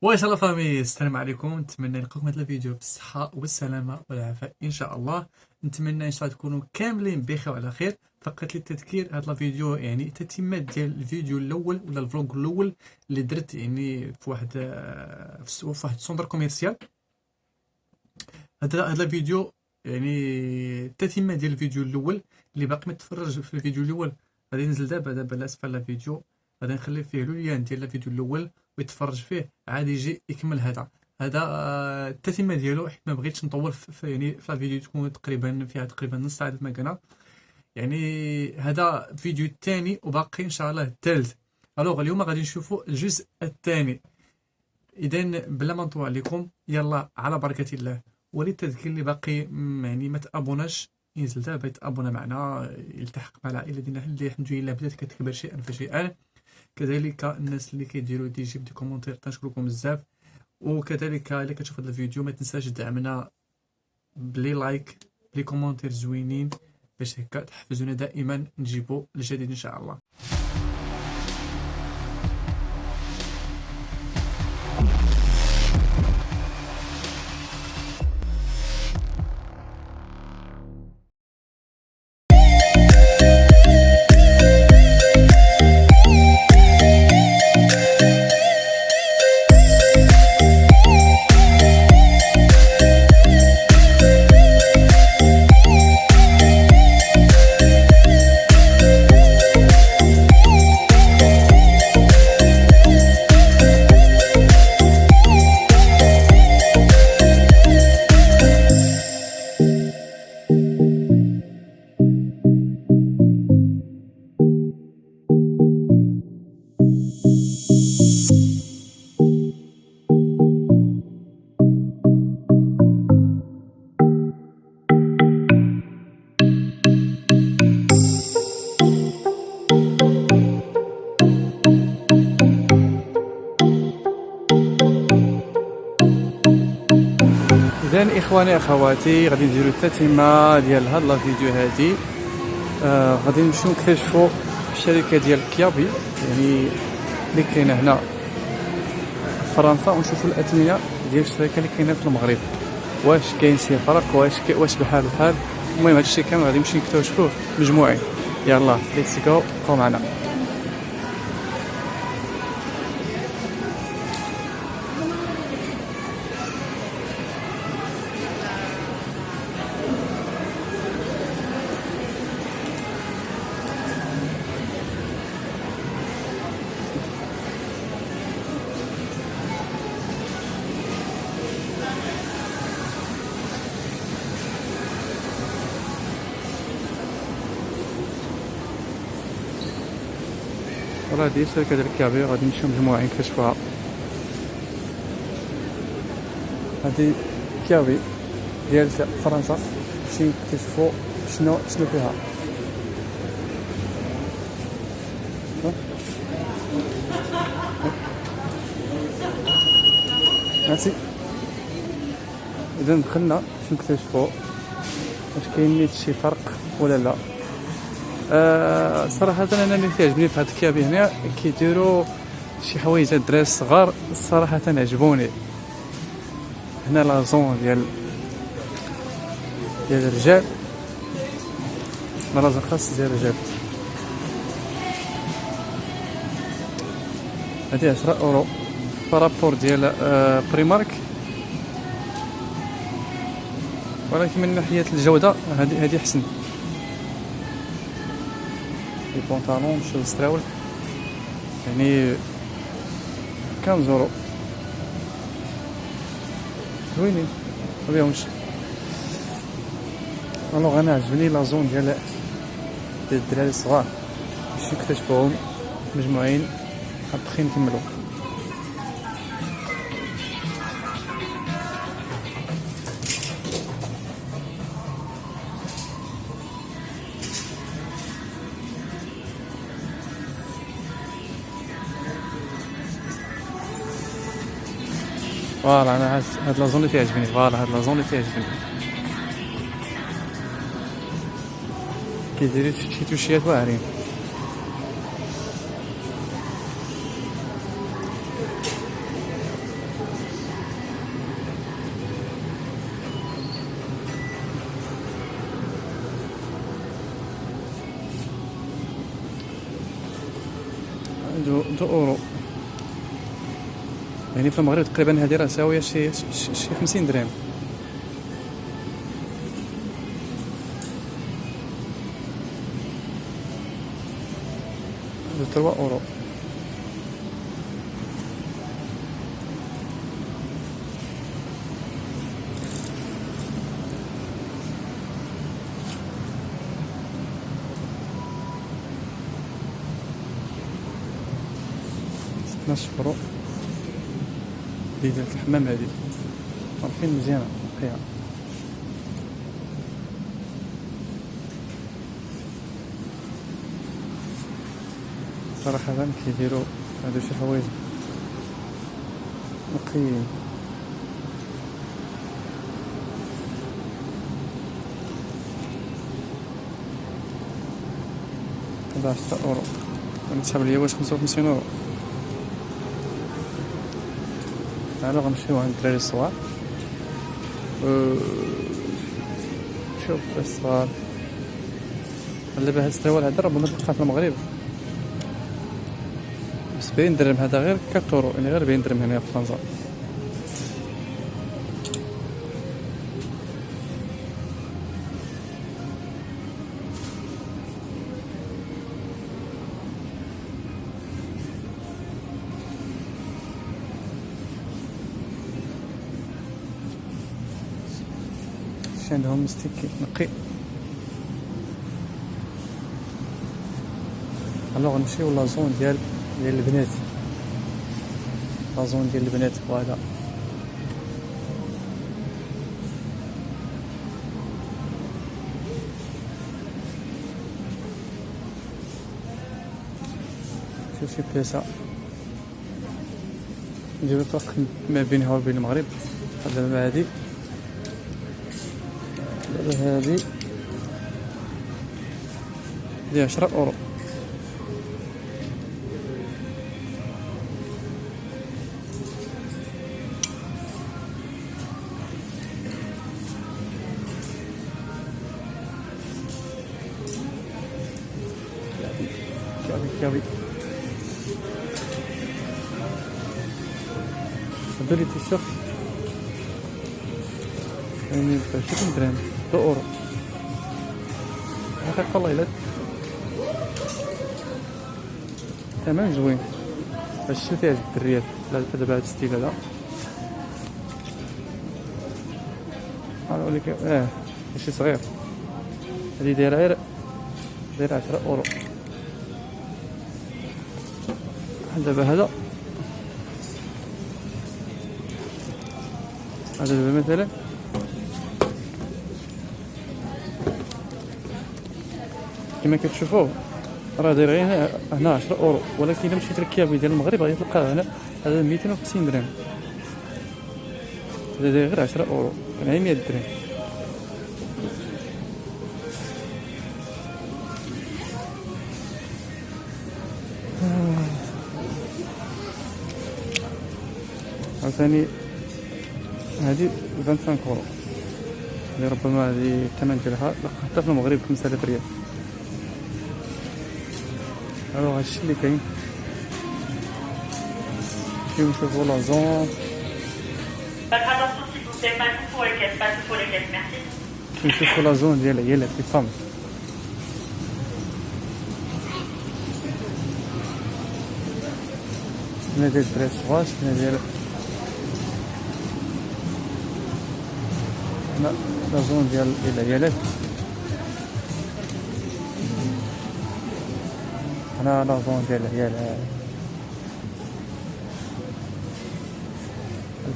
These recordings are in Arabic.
واش الله فامي، السلام عليكم. نتمنى نلقاكم هذا الفيديو بالصحة والسلامة والعافية ان شاء الله. نتمنى ان شاء الله تكونوا كاملين بخير وعلى خير. فقط للتذكير، هذا الفيديو يعني تتمة ديال الفيديو الاول ولا الفلوق الاول اللي درت يعني في واحد في واحد سونتر كوميرسيال. هذا الفيديو يعني تتمة ديال الفيديو الاول. اللي باقي ما تفرج في الفيديو الاول غادي ينزل دابا لاسفل الفيديو، غادي نخلي فيه لوليان ديال الفيديو الاول ويتفرج فيه، عاد يجي يكمل هذا التتمه ديالو، حيت ما بغيتش نطول يعني في الفيديو تكون تقريبا فيها تقريبا نص ساعه ما كان. يعني هذا الفيديو الثاني وباقي ان شاء الله الثالث. الوغ اليوم غادي نشوفوا الجزء الثاني. اذا بلا ما نطول عليكم، يلا على بركه الله. وللتذكير اللي باقي يعني ما تابوناش، ينزل دابا يتابونا معنا، يلتحق مع العائله ديالنا اللي الحمد لله بدات كتكبر شيئا فشيئا. كذلك الناس اللي كيديروا دي جيب دي كومونتير تنشكركم بزاف. وكذلك اللي كتشوف هذا الفيديو ما تنساش تدعمنا بلي لايك بلي كومونتير زوينين، باش هكا تحفزونا دائما نجيبوا الجديد ان شاء الله. اذا اخواني اخواتي، غادي نديرو التتمه ديال هاد لا فيديو هادي. غادي نمشيو نكتشفوا الشركه ديال كيابي، يعني اللي كاينه هنا في فرنسا، ونشوفوا الاثمنه ديال الشركه اللي كاينه في المغرب، واش كاين شي فرق، واش بحال بحال. المهم هادشي كامل غادي نمشي نكتشفوه مجموعين. يلا ليتس جو، بقاو معنا. راه هادي الشركه ديال كيابي، غادي نمشيو مجموعين نكتشفوها. هادي كيابي ديال فرنسا، نمشيو نكتشفوا شنو فيها. ماشي، اذا دخلنا باش نكتشفوا واش كاين نيت شي فرق ولا لا. صراحه انا اللي كيعجبني في هاد الكيابي هنا كيديروا شي حوايج الدراري الصغار، صراحه عجبوني. هنا لازون ديال الرجال، لازم خاص ديال الرجال. هادي 10 اورو بارابور ديال بريمارك، ولكن من ناحيه الجوده هادي احسن. لي بونطالون مشاو للستراول يعني 15 اورو، زوينين مبيهمش. الوغ انا عجبني لازون ديال الدراري الصغار، باش نكتشفوهم مجموعين ابخي نكملو. فوالا انا هاد لازون اللي تعجبني، فوالا هاد لازون اللي تعجبني، كيديروا شي توشيات واعرين. €2. يعني في المغرب تقريبا هذه راه ساوية شي 50 درهم. 3 €. €12 ديال الحمام هذه عارفين مزيانة نقية. صراحة كيديرو هادو شي حوايج نقيين. هذا 10 €. ونتسحب ليا واش 55 €. تعالوا غنمشيو عند الدراري الصغار. شوف الصغار دابا هاد السروال هذا ربما تلقاه في المغرب ب 70 درهم. هذا غير 4 €، يعني غير 40 درهم هنا في طنجة. عندهم مستيكي نقي. الوغ نمشيو لازون ديال البنات. لازون ديال البنات فوالا. شوف شي بياسة نديرو فرق ما بينها وبين المغرب. دابا هادي هذه 10 €. كابي هادو لي تيشيرت يعني ب20 درهم، 2 €. حقيقة والله إلا تمام زوين باش تشوفي هاد الدريات. دابا هاد الستيل هذا نوريك ماشي صغير. هادي دايرة غير 10 €. دابا هذا دابا مثلا كما كتشوفوا راه داير غير هنا 10 €، ولكن الا مشيت للكيابي ديال المغرب غادي تلقاه هنا هذا 250 درهم. هذا داير غير 10 €، يعني 100 درهم. عاوتاني هذه 25 €، اللي ربما هذه الثمن ديالها حتى في المغرب 5000 ريال. الوغ هادشي اللي كاين. نمشيو نشوفو لازون. نشوفو لازون ديال العيالات لي فام. هنا ديال الدراري الصغار، هنا ديال هنا لازون ديال العيالات. هنا لازون ديال العيال.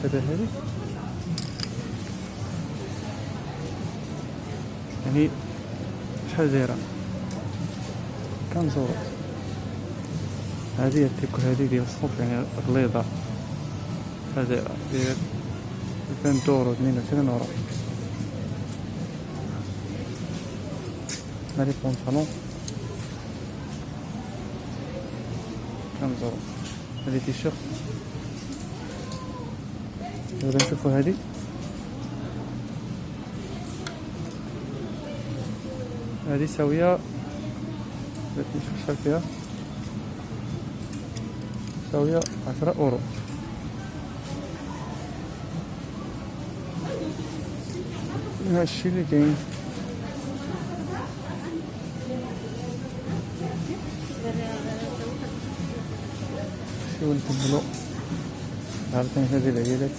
دابا هادي يعني شحال دايرة؟ 15 €. هادي التيكو هادي ديال الصوف يعني غليظة، شحال دايرة؟ داير 20 €، 22 €. هادي بونطالون 15 €. هادي تيشيرت. دابا نشوفو هادي ساوية، نشوف شحال فيها. مستوية 10 أورو. هادشي اللي كاين. نمشيو نكملو عرضين هذه العيالات.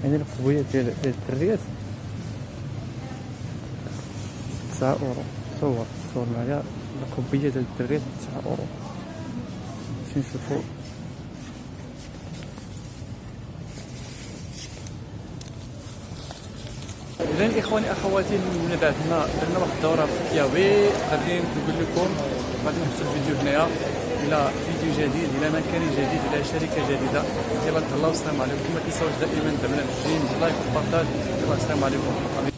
يعني القبية ديال الدريات 9 أورو. صور معايا القبية ديال الدريات 9 أورو. نمشي نشوفو. إذن إخواني أخواتي، من بعدنا درنا واحد الدورة في كياوي، غادي نقول لكم غادي نحبسو الفيديو هنايا إلى فيديو جديد، إلى مكان جديد، إلى شركة جديدة. يلا تهلاو، السلام عليكم. ما تنساوش دائما تعملوا الجيم، لايك والبارطاج. يلا السلام عليكم.